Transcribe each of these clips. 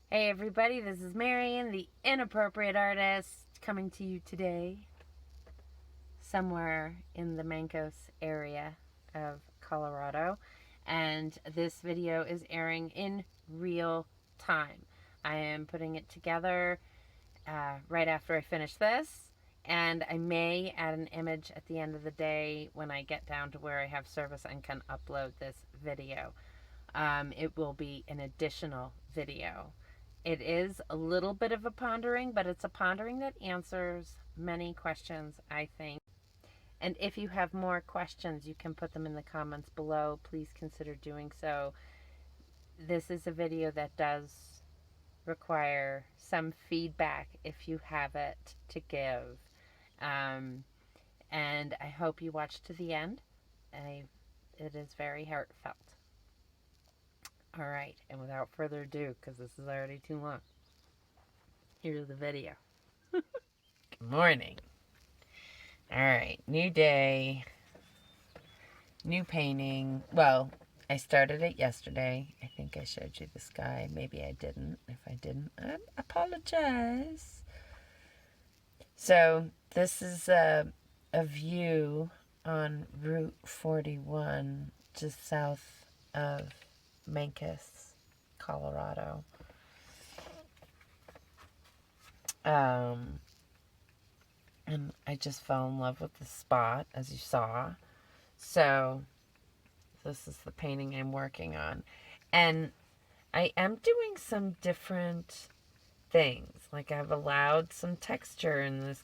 Hey everybody, this is Marion, the Inappropriate Artist, coming to you today somewhere in the Mancos area of Colorado. And this video is airing in real time. I am putting it together right after I finish this. And I may add an image at the end of the day when I get down to where I have service and can upload this video. It will be an additional video. It is a little bit of a pondering, but it's a pondering that answers many questions, I think. And if you have more questions, you can put them in the comments below. Please consider doing so. This is a video that does require some feedback if you have it to give. And I hope you watch to the end. It is very heartfelt. All right, and without further ado, because this is already too long, here's the video. Good morning. All right, new day, new painting. Well, I started it yesterday. I think I showed you the sky. Maybe I didn't. If I didn't, I apologize. So this is a view on Route 41, just south of Mancos, Colorado. And I just fell in love with the spot, as you saw. So this is the painting I'm working on. And I am doing some different things. Like I've allowed some texture in the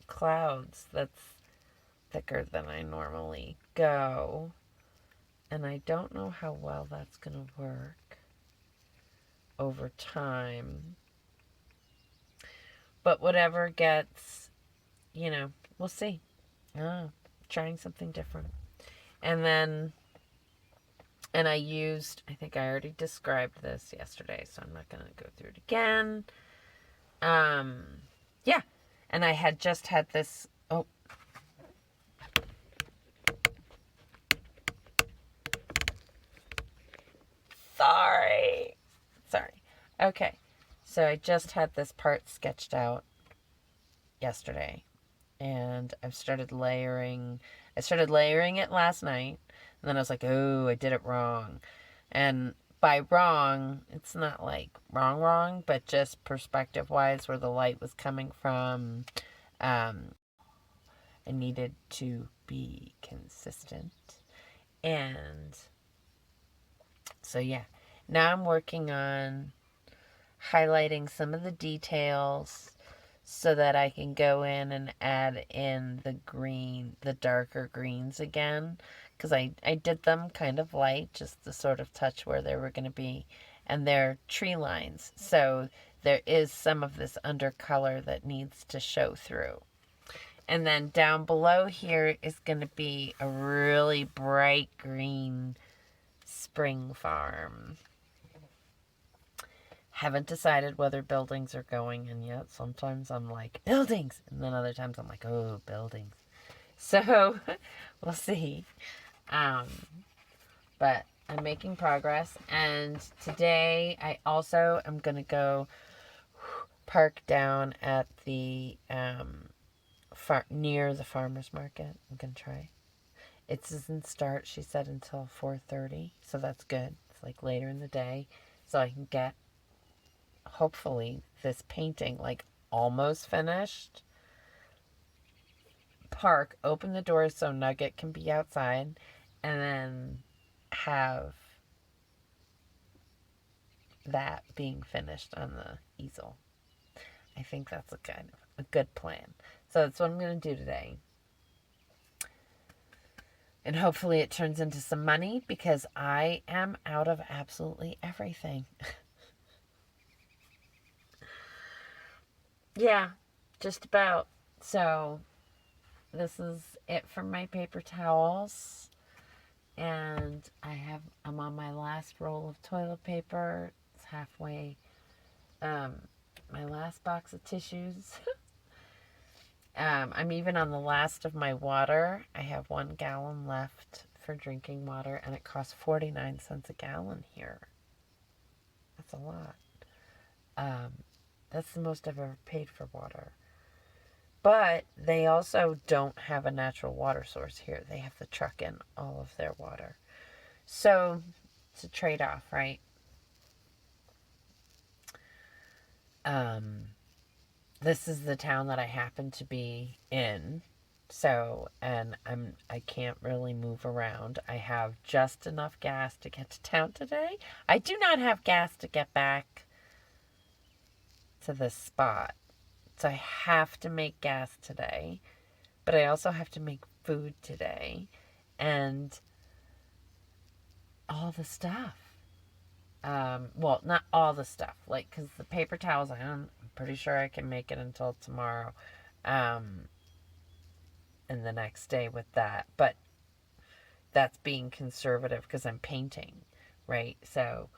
clouds that's thicker than I normally go. And I don't know how well that's going to work over time. But whatever gets, we'll see. Trying something different. And I think I already described this yesterday, so I'm not going to go through it again. Yeah. And I had just had this, Sorry. Okay. So I just had this part sketched out yesterday. And I started layering it last night. And then I was like, oh, I did it wrong. And by wrong, it's not like wrong, but just perspective-wise where the light was coming from. I needed to be consistent. And so, yeah. Now I'm working on highlighting some of the details so that I can go in and add in the darker greens again. Because I did them kind of light, just to sort of touch where they were going to be. And they're tree lines. So there is some of this undercolor that needs to show through. And then down below here is going to be a really bright green spring farm. Haven't decided whether buildings are going in yet. Sometimes I'm like, buildings! And then other times I'm like, oh, buildings. So, we'll see. But I'm making progress. And today I also am going to go park down at the, near the farmer's market. I'm going to try. It doesn't start, she said, until 4:30. So that's good. It's like later in the day. So I can get, hopefully, this painting like almost finished. Park, open the doors so Nugget can be outside, and then have that being finished on the easel. I think that's a good plan. So that's what I'm going to do today. And hopefully it turns into some money because I am out of absolutely everything. Yeah, just about. So this is it for my paper towels. And I'm on my last roll of toilet paper. It's halfway. My last box of tissues. I'm even on the last of my water. I have 1 gallon left for drinking water, and it costs 49 cents a gallon here. That's a lot. That's the most I've ever paid for water. But they also don't have a natural water source here. They have to truck in all of their water. So it's a trade-off, right? This is the town that I happen to be in. So, and I can't really move around. I have just enough gas to get to town today. I do not have gas to get back to this spot. So I have to make gas today, but I also have to make food today and all the stuff. Well, not all the stuff, like, because the paper towels, I'm pretty sure I can make it until tomorrow, and the next day with that, but that's being conservative because I'm painting, right? So,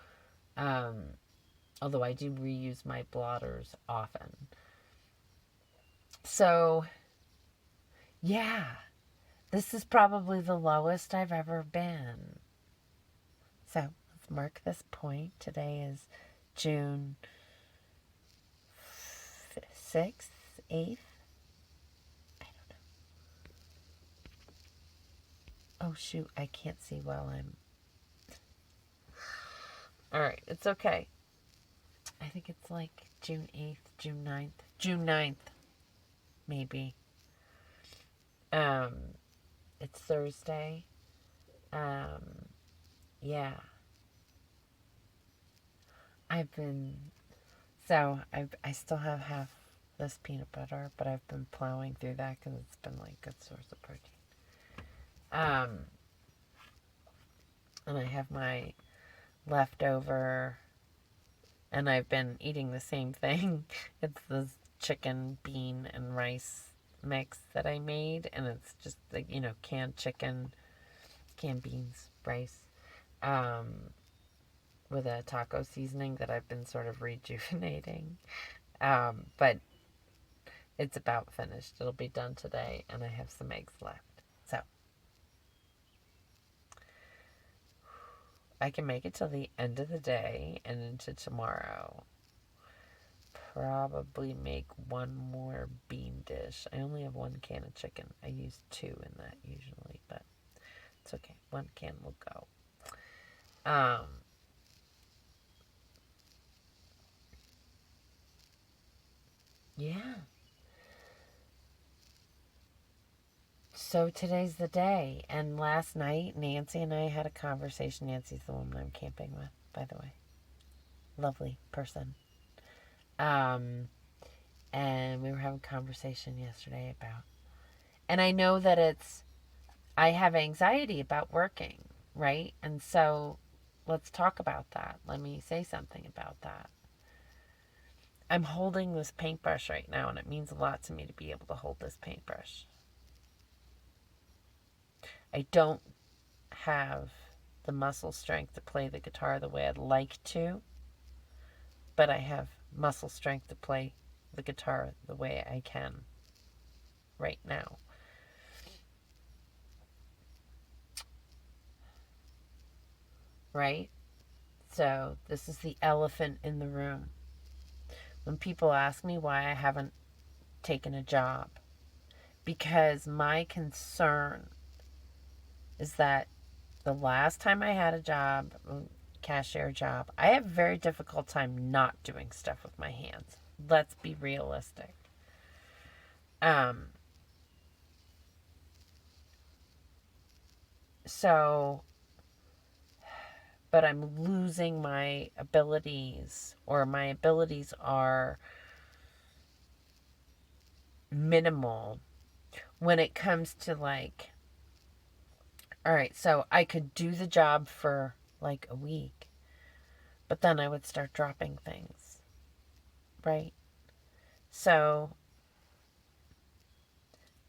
although I do reuse my blotters often. So, yeah, this is probably the lowest I've ever been. So, let's mark this point. Today is June 6th, 8th. I don't know. Oh, shoot, I can't see while I'm... Alright, it's okay. I think it's like June 8th, June 9th. June 9th, maybe. It's Thursday. Yeah. I still have half this peanut butter, but I've been plowing through that because it's been like a good source of protein. And I have my leftover, and I've been eating the same thing. It's this chicken, bean, and rice mix that I made, and it's just like, canned chicken, canned beans, rice, with a taco seasoning that I've been sort of rejuvenating. But it's about finished. It'll be done today, and I have some eggs left. So I can make it till the end of the day and into tomorrow. Probably make one more bean dish. I only have one can of chicken. I use 2 in that usually, but it's okay. One can will go. Yeah. So today's the day. And last night, Nancy and I had a conversation. Nancy's the woman I'm camping with, by the way. Lovely person. And we were having a conversation yesterday about... And I know that I have anxiety about working, right? And so let's talk about that. Let me say something about that. I'm holding this paintbrush right now, and it means a lot to me to be able to hold this paintbrush. I don't have the muscle strength to play the guitar the way I'd like to, but I have muscle strength to play the guitar the way I can right now. Right? So this is the elephant in the room. When people ask me why I haven't taken a job, because my concern is that the last time I had a job, cashier job, I have a very difficult time not doing stuff with my hands. Let's be realistic. But I'm losing my abilities, or my abilities are minimal when it comes to like, all right, so I could do the job for like a week, but then I would start dropping things, right? So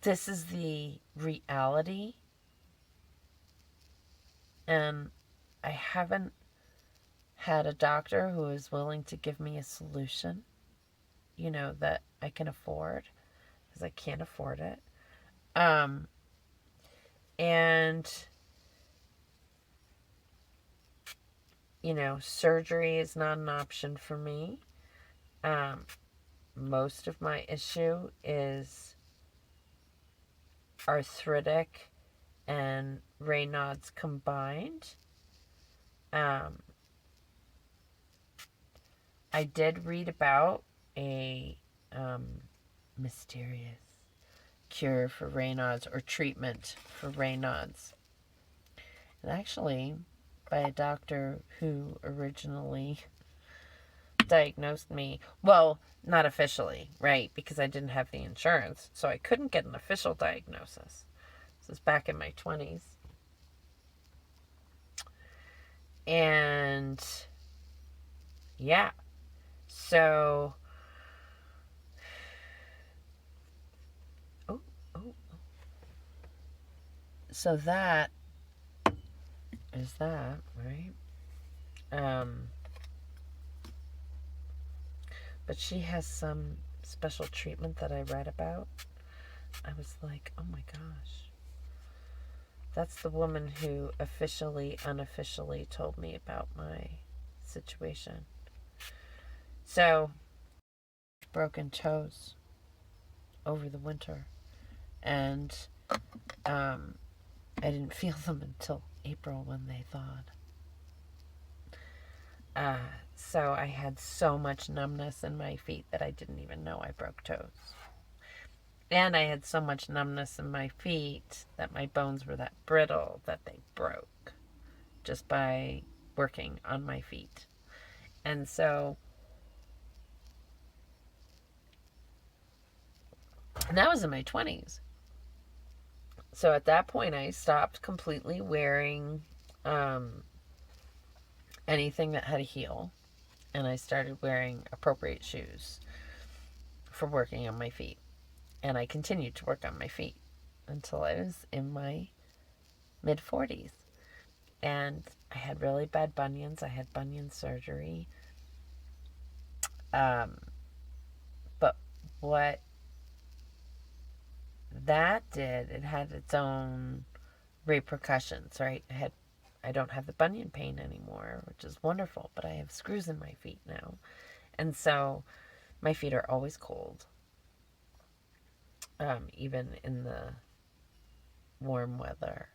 this is the reality, and I haven't had a doctor who is willing to give me a solution, that I can afford, because I can't afford it. And, surgery is not an option for me. Most of my issue is arthritic and Raynaud's combined. I did read about a mysterious cure for Raynaud's, or treatment for Raynaud's. And actually, by a doctor who originally diagnosed me. Well, not officially, right? Because I didn't have the insurance. So I couldn't get an official diagnosis. This was back in my 20s. And yeah. So so that is that, right? But she has some special treatment that I read about. I was like, oh my gosh. That's the woman who unofficially told me about my situation. So, broken toes over the winter. And I didn't feel them until April when they thawed. So I had so much numbness in my feet that I didn't even know I broke toes. And I had so much numbness in my feet that my bones were that brittle that they broke just by working on my feet. And so, and that was in my 20s. So at that point, I stopped completely wearing anything that had a heel. And I started wearing appropriate shoes for working on my feet. And I continued to work on my feet until I was in my mid-40s. And I had really bad bunions. I had bunion surgery. But what that did, it had its own repercussions, right? I don't have the bunion pain anymore, which is wonderful, but I have screws in my feet now. And so my feet are always cold. Even in the warm weather,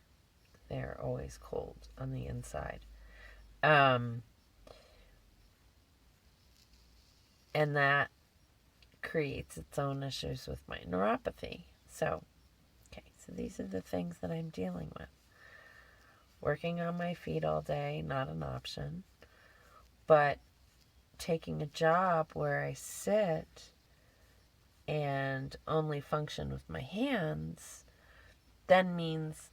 they're always cold on the inside. And that creates its own issues with my neuropathy. So these are the things that I'm dealing with. Working on my feet all day, not an option. But taking a job where I sit and only function with my hands then means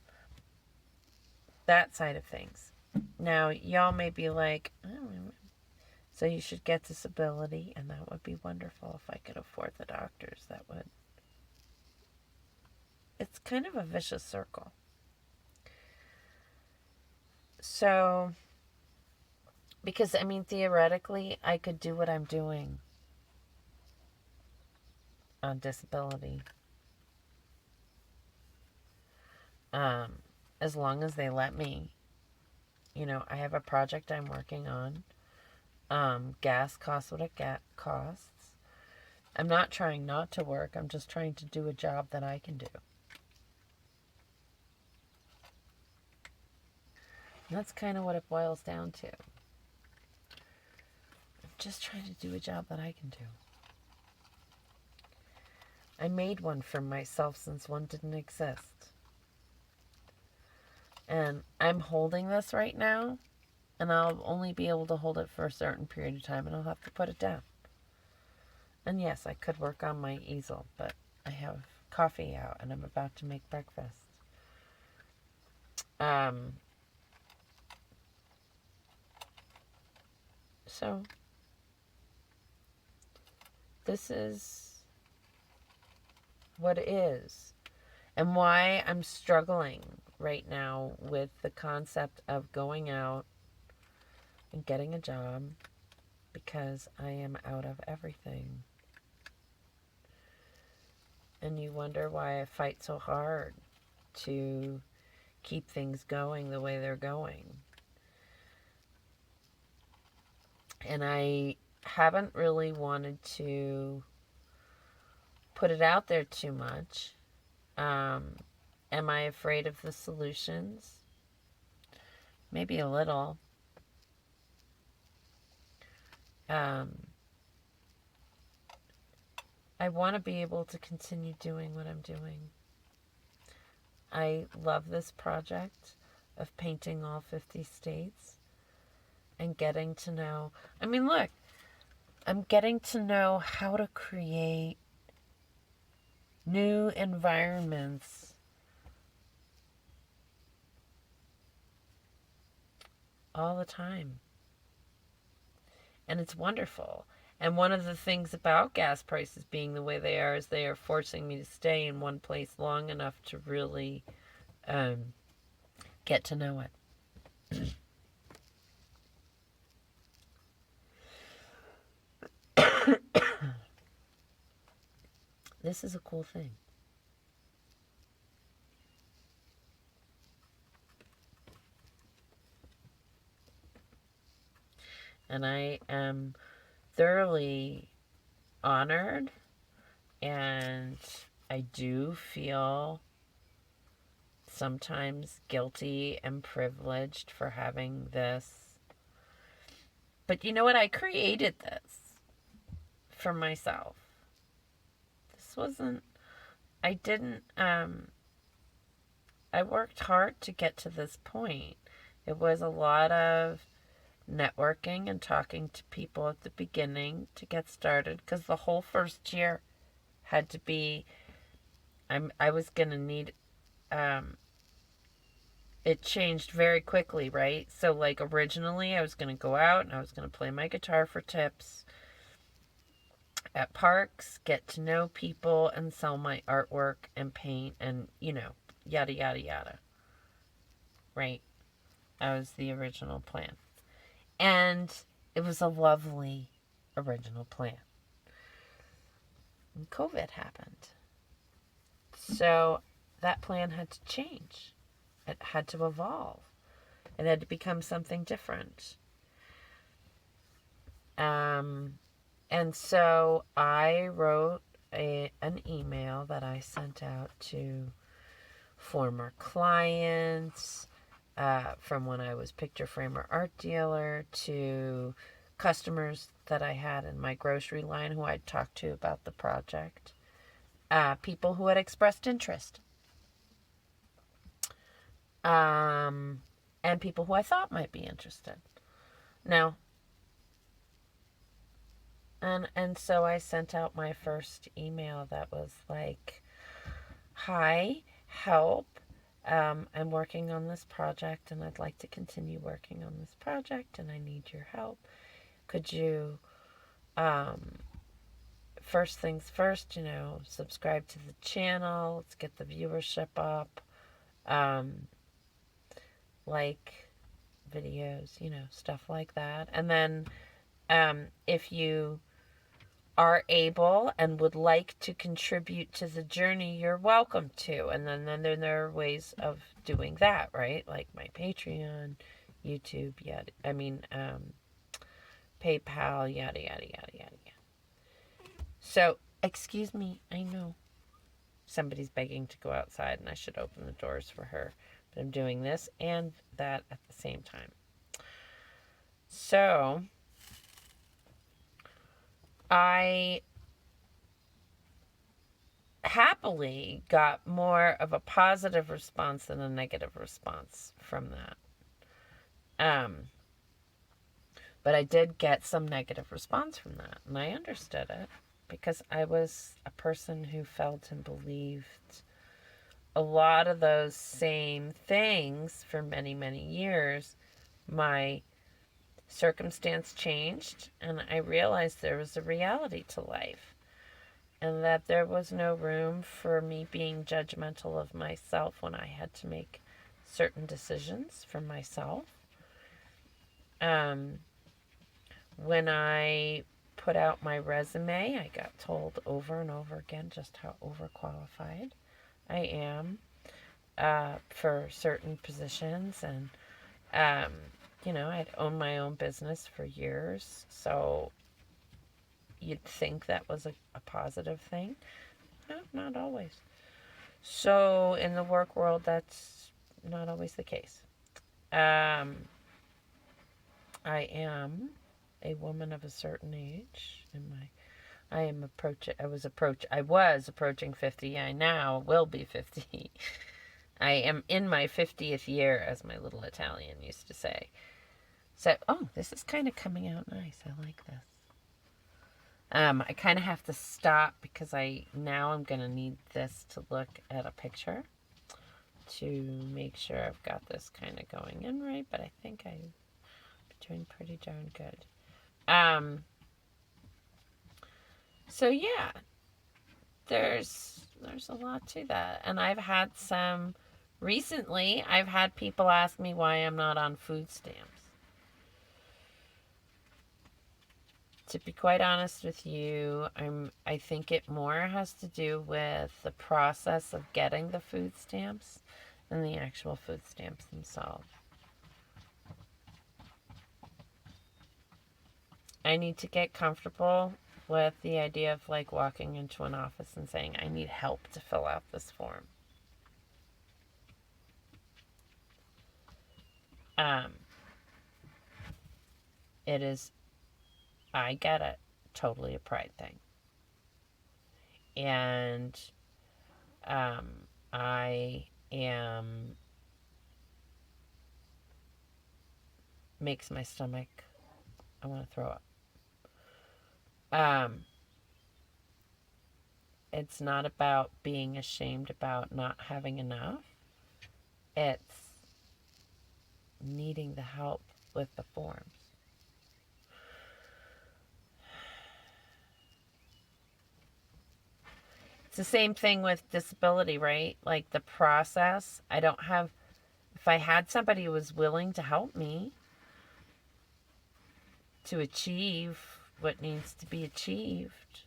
that side of things. Now, y'all may be like, oh, so you should get disability, and that would be wonderful if I could afford the doctors. That would. It's kind of a vicious circle. So, because, I mean, theoretically, I could do what I'm doing on disability. As long as they let me. You know, I have a project I'm working on. Gas costs what it costs. I'm not trying not to work. I'm just trying to do a job that I can do. And that's kind of what it boils down to. I'm just trying to do a job that I can do. I made one for myself since one didn't exist. And I'm holding this right now, and I'll only be able to hold it for a certain period of time, and I'll have to put it down. And yes, I could work on my easel, but I have coffee out, and I'm about to make breakfast. So, this is what it is, and why I'm struggling right now with the concept of going out and getting a job, because I am out of everything. And you wonder why I fight so hard to keep things going the way they're going. And I haven't really wanted to put it out there too much. Am I afraid of the solutions? Maybe a little. I want to be able to continue doing what I'm doing. I love this project of painting all 50 states and getting to know. I mean, look, I'm getting to know how to create new environments all the time. And it's wonderful. And one of the things about gas prices being the way they are is they are forcing me to stay in one place long enough to really get to know it. This is a cool thing. And I am thoroughly honored, and I do feel sometimes guilty and privileged for having this. But you know what? I created this for myself. This wasn't, I didn't, I worked hard to get to this point. It was a lot of networking and talking to people at the beginning to get started, because the whole first year had to be, I was going to need, it changed very quickly, right? So like originally I was going to go out and I was going to play my guitar for tips at parks, get to know people, and sell my artwork and paint and, yada, yada, yada. Right? That was the original plan. And it was a lovely original plan. And COVID happened. So that plan had to change. It had to evolve. It had to become something different. And so I wrote an email that I sent out to former clients, from when I was picture framer art dealer, to customers that I had in my grocery line who I'd talked to about the project, people who had expressed interest, and people who I thought might be interested. Now, and so I sent out my first email that was like, hi, help. I'm working on this project and I'd like to continue working on this project and I need your help. Could you, first things first, subscribe to the channel. Let's get the viewership up. Like videos, stuff like that. And then, if you are able and would like to contribute to the journey, you're welcome to. And then there are ways of doing that, right? Like my Patreon, YouTube, PayPal, yada, yada, yada, yada. So, excuse me, I know somebody's begging to go outside and I should open the doors for her. But I'm doing this and that at the same time. So, I happily got more of a positive response than a negative response from that. But I did get some negative response from that, and I understood it because I was a person who felt and believed a lot of those same things for many, many years. My circumstance changed, and I realized there was a reality to life, and that there was no room for me being judgmental of myself when I had to make certain decisions for myself. When I put out my resume, I got told over and over again just how overqualified I am for certain positions. And, I'd owned my own business for years. So you'd think that was a positive thing. No, not always. So in the work world, that's not always the case. I am a woman of a certain age in my I was approaching 50. I now will be 50. I am in my 50th year, as my little Italian used to say. So, oh, this is kind of coming out nice. I like this. I kind of have to stop because I'm going to need this to look at a picture to make sure I've got this kind of going in right, but I think I'm doing pretty darn good. So yeah, there's a lot to that. And recently I've had people ask me why I'm not on food stamps. To be quite honest with you, I think it more has to do with the process of getting the food stamps than the actual food stamps themselves. I need to get comfortable with the idea of like walking into an office and saying, I need help to fill out this form. It is, I get it, totally a pride thing. And I am, makes my stomach, I want to throw up. It's not about being ashamed about not having enough. It's needing the help with the forms. It's the same thing with disability, right? Like the process, if I had somebody who was willing to help me to achieve what needs to be achieved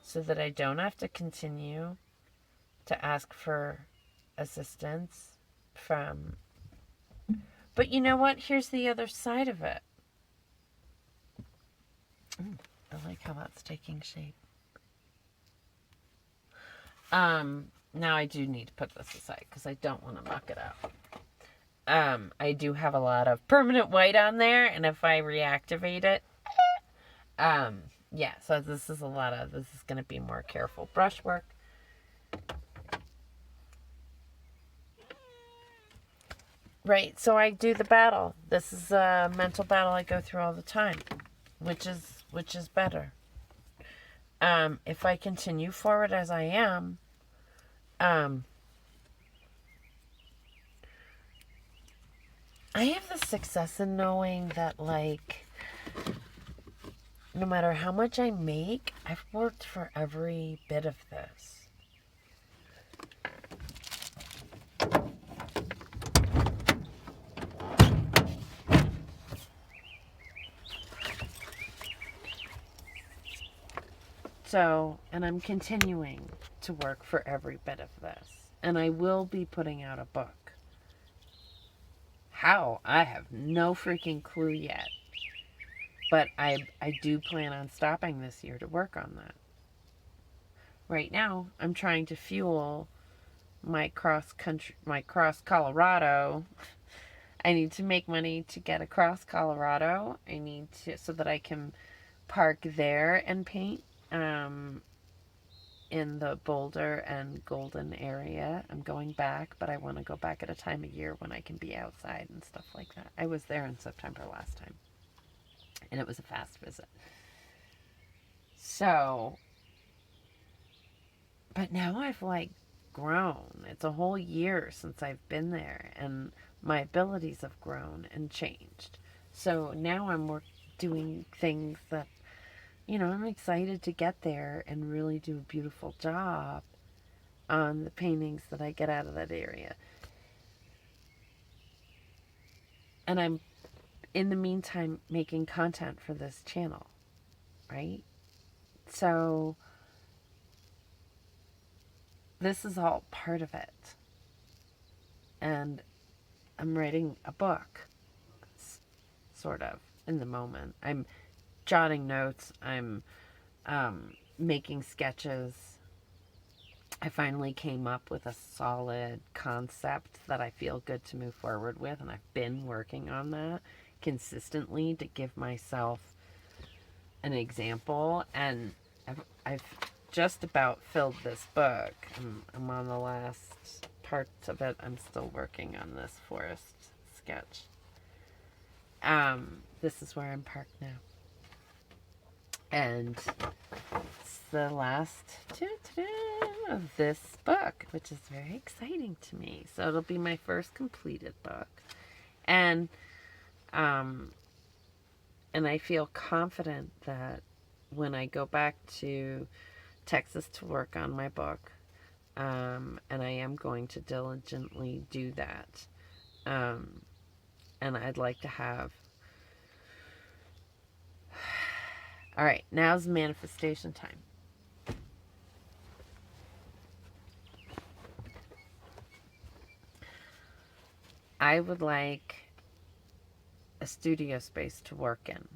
so that I don't have to continue to ask for assistance from... But you know what? Here's the other side of it. I like how that's taking shape. Now I do need to put this aside because I don't want to muck it up. I do have a lot of permanent white on there, and if I reactivate it, yeah, so this is going to be more careful brushwork. Right, so I do the battle. This is a mental battle I go through all the time, which is better. If I continue forward as I am, I have the success in knowing that, like, no matter how much I make, I've worked for every bit of this. So, and I'm continuing to work for every bit of this. And I will be putting out a book. How? I have no freaking clue yet. But I do plan on stopping this year to work on that. Right now, I'm trying to fuel my cross Colorado. I need to make money to get across Colorado. I need to, so that I can park there and paint. In the Boulder and Golden area. I'm going back, but I want to go back at a time of year when I can be outside and stuff like that. I was there in September last time, and it was a fast visit. So, but now I've like grown. It's a whole year since I've been there, and my abilities have grown and changed. So now I'm doing things that, you know, I'm excited to get there and really do a beautiful job on the paintings that I get out of that area. And I'm, in the meantime, making content for this channel, right? So, this is all part of it. And I'm writing a book, sort of, in the moment. I'm jotting notes. I'm making sketches. I finally came up with a solid concept that I feel good to move forward with, and I've been working on that consistently to give myself an example. And I've just about filled this book. I'm on the last parts of it. I'm still working on this forest sketch. This is where I'm parked now. And it's the last of this book, which is very exciting to me. So it'll be my first completed book. And I feel confident that when I go back to Texas to work on my book, and I am going to diligently do that, and I'd like to have... All right, now's manifestation time. I would like a studio space to work in.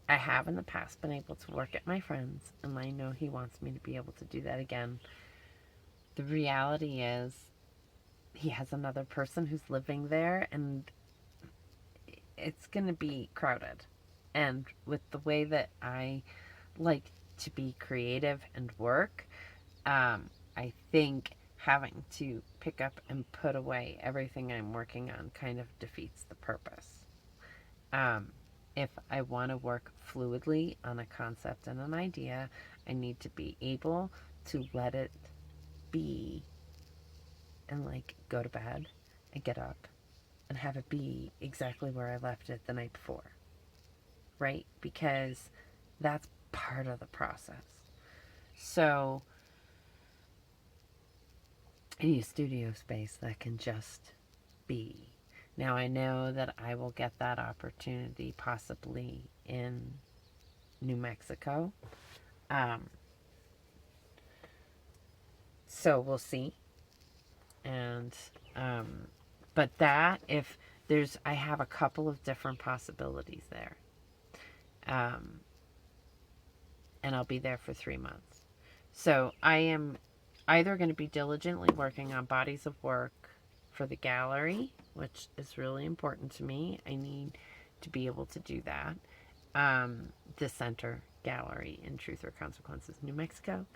I have in the past been able to work at my friend's, and I know he wants me to be able to do that again. The reality is he has another person who's living there, and it's going to be crowded. And with the way that I like to be creative and work, I think having to pick up and put away everything I'm working on kind of defeats the purpose. If I want to work fluidly on a concept and an idea, I need to be able to let it be and like go to bed and get up and have it be exactly where I left it the night before. Right? Because that's part of the process. So I need a studio space that can just be. Now I know that I will get that opportunity possibly in New Mexico. So we'll see. And but that, if there's, I have a couple of different possibilities there. And I'll be there for 3 months. So I am either going to be diligently working on bodies of work for the gallery, which is really important to me. I need to be able to do that. The Center Gallery in Truth or Consequences, New Mexico.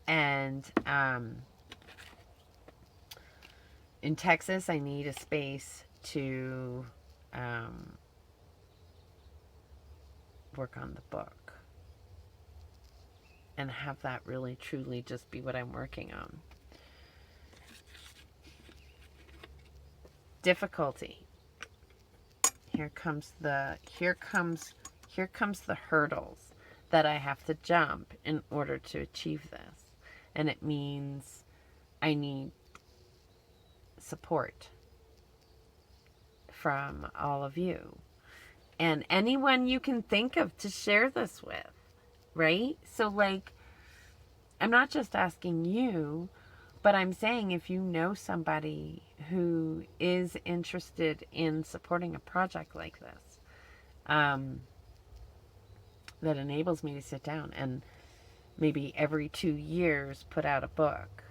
And in Texas, I need a space to work on the book and have that really truly just be what I'm working on. Difficulty. Here comes the hurdles that I have to jump in order to achieve this. And it means I need support from all of you and anyone you can think of to share this with, right? So like, I'm not just asking you, but I'm saying if you know somebody who is interested in supporting a project like this, that enables me to sit down and maybe every 2 years put out a book.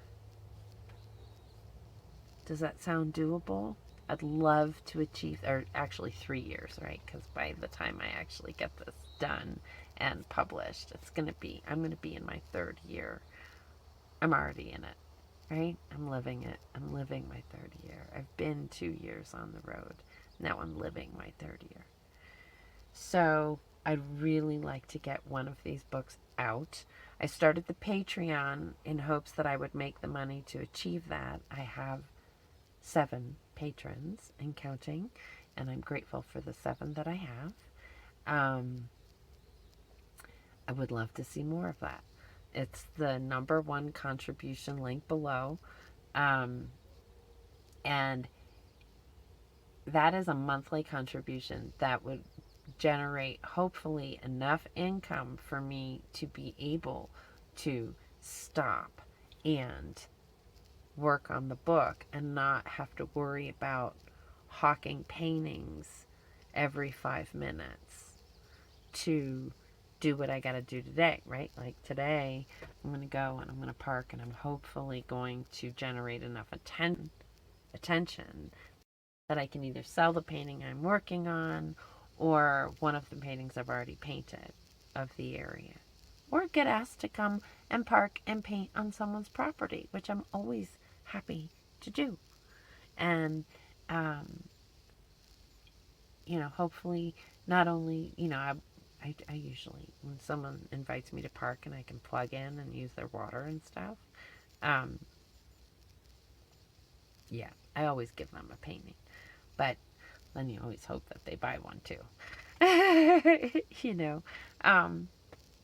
Does that sound doable? I'd love to achieve, or actually 3 years, right? Because by the time I actually get this done and published, I'm going to be in my 3rd year. I'm already in it, right? I'm living it. I'm living my 3rd year. I've been 2 years on the road. Now I'm living my 3rd year. So I'd really like to get one of these books out. I started the Patreon in hopes that I would make the money to achieve that. I have 7 patrons and counting, and I'm grateful for the 7 that I have. I would love to see more of that. It's the #1 contribution link below. And that is a monthly contribution that would generate hopefully enough income for me to be able to stop and work on the book and not have to worry about hawking paintings every 5 minutes. to do what I got to do today, right? Like today, I'm going to go and I'm going to park, and I'm hopefully going to generate enough attention that I can either sell the painting I'm working on or one of the paintings I've already painted of the area, or get asked to come and park and paint on someone's property, which I'm always happy to do. And, hopefully not only, I usually, when someone invites me to park and I can plug in and use their water and stuff, yeah, I always give them a painting. But then you always hope that they buy one too.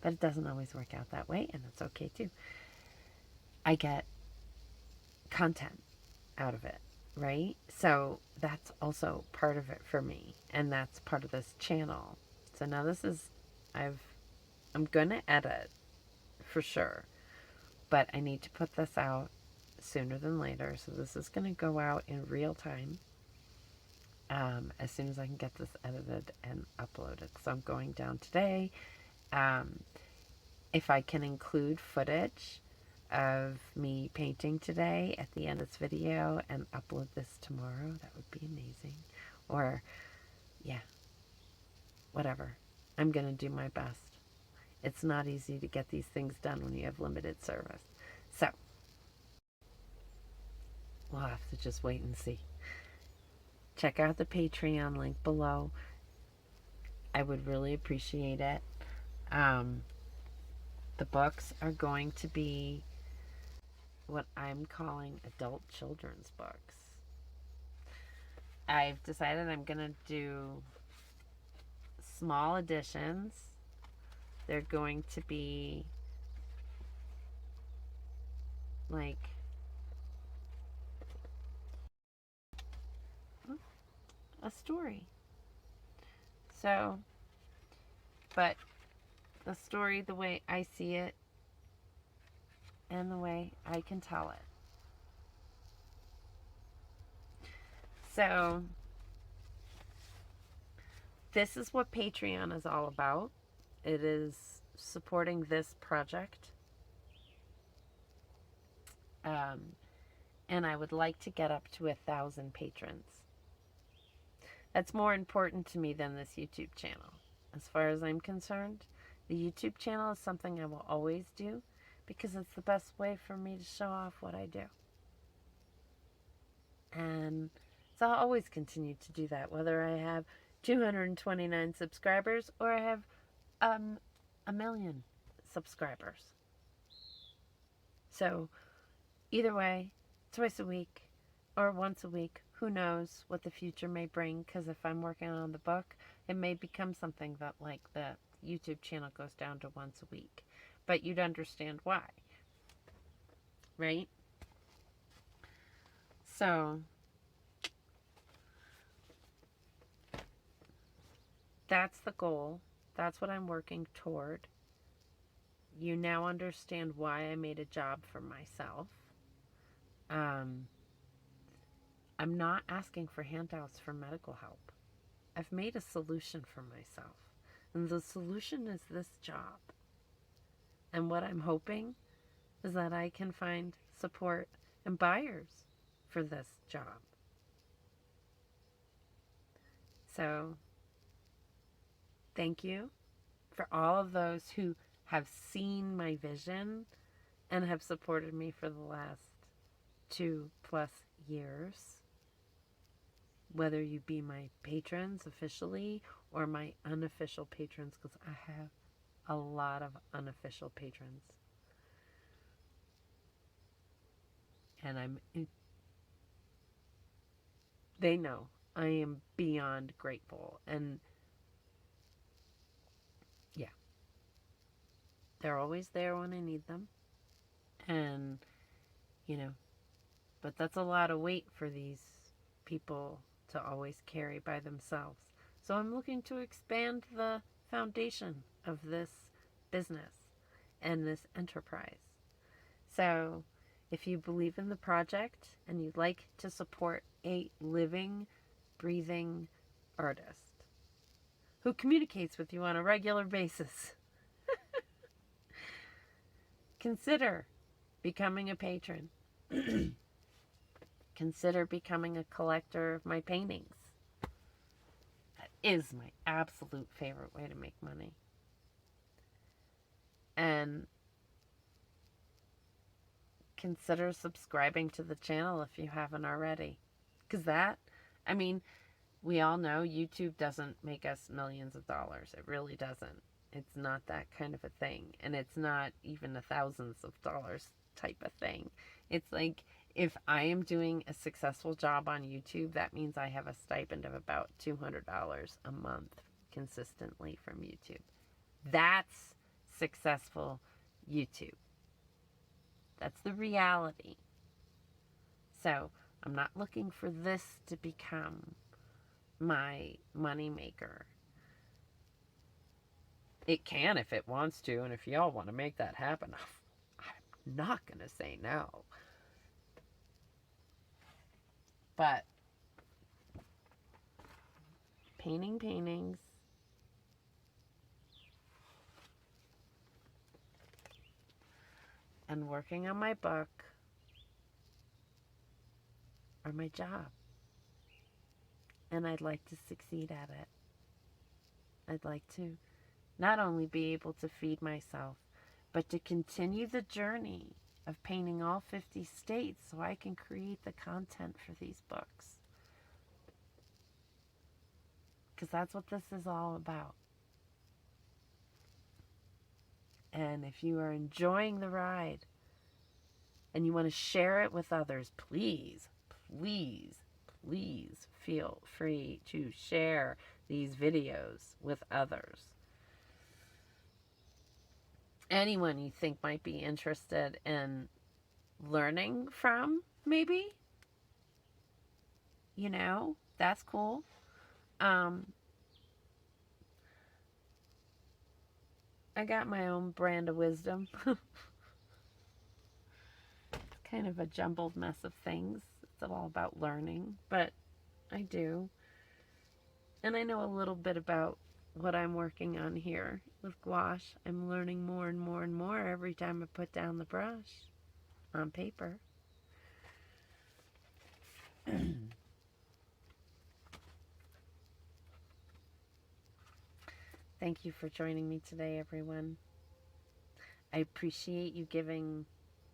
But it doesn't always work out that way, and it's okay too. I get content out of it, right? So that's also part of it for me, and that's part of this channel. So now I'm gonna edit for sure, but I need to put this out sooner than later. So this is gonna go out in real time. As soon as I can get this edited and uploaded. So I'm going down today. If I can include footage of me painting today at the end of this video and upload this tomorrow, that would be amazing. Or, yeah, whatever. I'm going to do my best. It's not easy to get these things done when you have limited service. So, we'll have to just wait and see. Check out the Patreon link below. I would really appreciate it. The books are going to be what I'm calling adult children's books. I've decided I'm going to do small editions. They're going to be like a story. So, but the story the way I see it and the way I can tell it. So, this is what Patreon is all about. It is supporting this project. And I would like to get up to 1,000 patrons. That's more important to me than this YouTube channel. As far as I'm concerned, the YouTube channel is something I will always do because it's the best way for me to show off what I do. And so I'll always continue to do that, whether I have 229 subscribers or I have 1,000,000 subscribers. So either way, twice a week or once a week, who knows what the future may bring, because if I'm working on the book, it may become something that like the YouTube channel goes down to once a week. But you'd understand why, right? So that's the goal. That's what I'm working toward. You now understand why I made a job for myself. I'm not asking for handouts for medical help. I've made a solution for myself. And the solution is this job. And what I'm hoping is that I can find support and buyers for this job. So, thank you for all of those who have seen my vision and have supported me for the last 2+ years. Whether you be my patrons officially or my unofficial patrons, because I have a lot of unofficial patrons. And they know I am beyond grateful. And yeah, they're always there when I need them. And, but that's a lot of weight for these people to always carry by themselves. So I'm looking to expand the foundation of this business and this enterprise. So if you believe in the project and you'd like to support a living, breathing artist, who communicates with you on a regular basis. Consider becoming a patron. Consider becoming a collector of my paintings. That is my absolute favorite way to make money. And consider subscribing to the channel if you haven't already. Because we all know YouTube doesn't make us millions of dollars. It really doesn't. It's not that kind of a thing. And it's not even a thousands of dollars type of thing. It's like, if I am doing a successful job on YouTube, that means I have a stipend of about $200 a month consistently from YouTube. That's successful YouTube. That's the reality. So I'm not looking for this to become my money maker. It can if it wants to, and if y'all want to make that happen, I'm not going to say no. But painting paintings and working on my book are my job. And I'd like to succeed at it. I'd like to not only be able to feed myself, but to continue the journey of painting all 50 states so I can create the content for these books. Because that's what this is all about. And if you are enjoying the ride and you want to share it with others, please, please, please feel free to share these videos with others. Anyone you think might be interested in learning from, maybe. That's cool. I got my own brand of wisdom. It's kind of a jumbled mess of things. It's all about learning, but I do. And I know a little bit about what I'm working on here with gouache. I'm learning more and more and more every time I put down the brush on paper. Thank you for joining me today, everyone. I appreciate you giving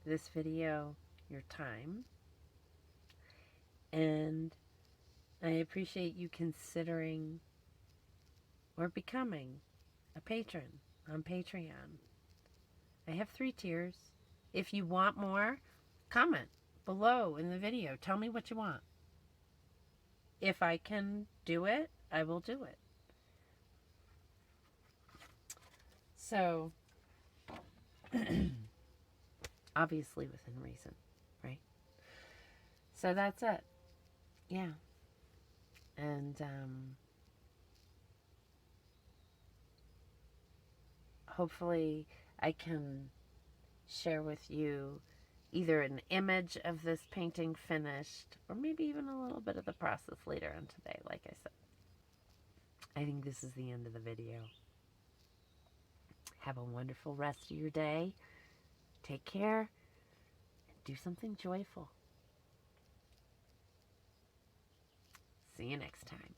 this video your time. And I appreciate you considering or becoming a patron on Patreon. I have 3 tiers. If you want more, comment below in the video. Tell me what you want. If I can do it, I will do it. So, obviously within reason, right? So that's it. Yeah. And hopefully I can share with you either an image of this painting finished, or maybe even a little bit of the process later on today, like I said. I think this is the end of the video. Have a wonderful rest of your day. Take care, and do something joyful. See you next time.